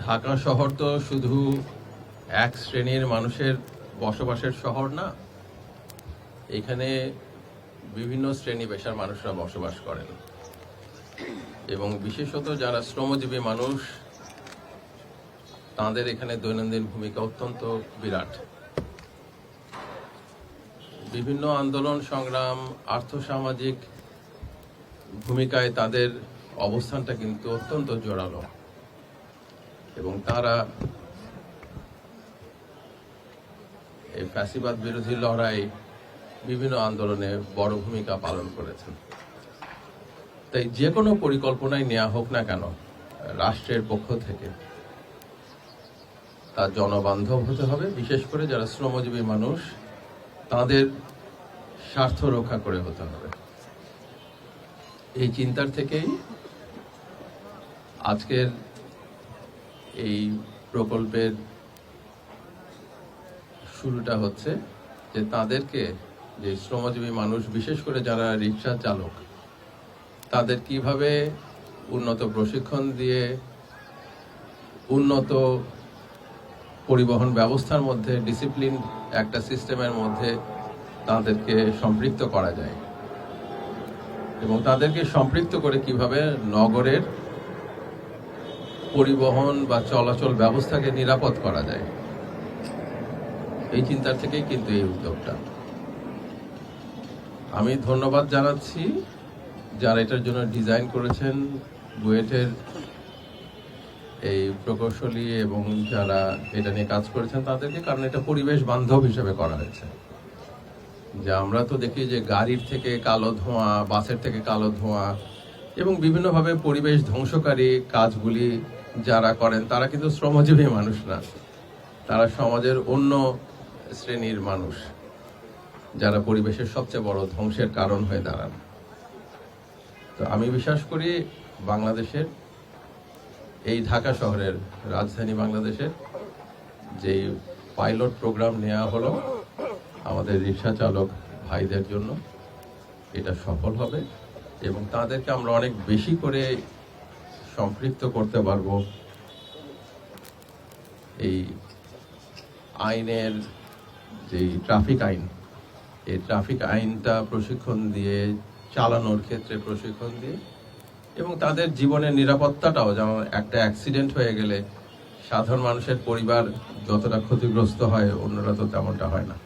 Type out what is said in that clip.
ঢাকা শহর তো শুধু এক শ্রেণীর মানুষের বসবাসের শহর না, এখানে বিভিন্ন শ্রেণী পেশার মানুষরা বসবাস করেন এবং বিশেষত যারা শ্রমজীবী মানুষ তাদের এখানে দৈনন্দিন ভূমিকা অত্যন্ত বিরাট। বিভিন্ন আন্দোলন সংগ্রাম আর্থসামাজিক ভূমিকায় তাদের অবস্থানটা কিন্তু অত্যন্ত জোরালো এবং তারা এই ফ্যাসিবাদ বিরোধী লড়াই বিভিন্ন আন্দোলনে বড় ভূমিকা পালন করেছেন। তাই যে কোনো পরিকল্পনাই নেওয়া হোক না কেন রাষ্ট্রের পক্ষ থেকে তা জনবান্ধব হতে হবে, বিশেষ করে যারা শ্রমজীবী মানুষ তাদের স্বার্থ রক্ষা করে হতে হবে। এই চিন্তার থেকেই আজকের এই প্রকল্পের শুরুটা হচ্ছে যে তাদেরকে, যে শ্রমজীবী মানুষ বিশেষ করে যারা রিক্সা চালক, তাদের কিভাবে উন্নত প্রশিক্ষণ দিয়ে উন্নত পরিবহন ব্যবস্থার মধ্যে ডিসিপ্লিন একটা সিস্টেমের মধ্যে তাদেরকে সম্পৃক্ত করা যায় এবং তাদেরকে সম্পৃক্ত করে কিভাবে নগরের পরিবহন বা চলাচল ব্যবস্থাকে নিরাপদ করা যায়, এই চিন্তার থেকেই কিন্তু এই উদ্যোগটা। আমি ধন্যবাদ জানাচ্ছি যারা এটার জন্য ডিজাইন করেছেন, বুয়েটের এই প্রকৌশলী এবং যারা এটা নিয়ে কাজ করেছেন তাদেরকে, কারণ এটা পরিবেশ বান্ধব হিসেবে করা হয়েছে। যে আমরা তো দেখি যে গাড়ির থেকে কালো ধোঁয়া, বাসের থেকে কালো ধোঁয়া এবং বিভিন্নভাবে পরিবেশ ধ্বংসকারী কাজগুলি যারা করেন তারা কিন্তু শ্রমজীবী মানুষ না, তারা সমাজের অন্য শ্রেণীর মানুষ যারা পরিবেশের সবচেয়ে বড় ধ্বংসের কারণ হয়ে দাঁড়ান। তো আমি বিশ্বাস করি বাংলাদেশের এই ঢাকা শহরের রাজধানী বাংলাদেশের যে পাইলট প্রোগ্রাম নেওয়া হলো আমাদের রিক্সা চালক ভাইদের জন্য, এটা সফল হবে এবং তাদেরকে আমরা অনেক বেশি করে সম্পৃক্ত করতে পারবো এই আইনের, যে ট্রাফিক আইন, এই ট্রাফিক আইনটা প্রশিক্ষণ দিয়ে, চালানোর ক্ষেত্রে প্রশিক্ষণ দিয়ে এবং তাদের জীবনের নিরাপত্তাটাও, যেমন একটা অ্যাক্সিডেন্ট হয়ে গেলে সাধারণ মানুষের পরিবার যতটা ক্ষতিগ্রস্ত হয় অন্যরা তো তেমনটা হয় না।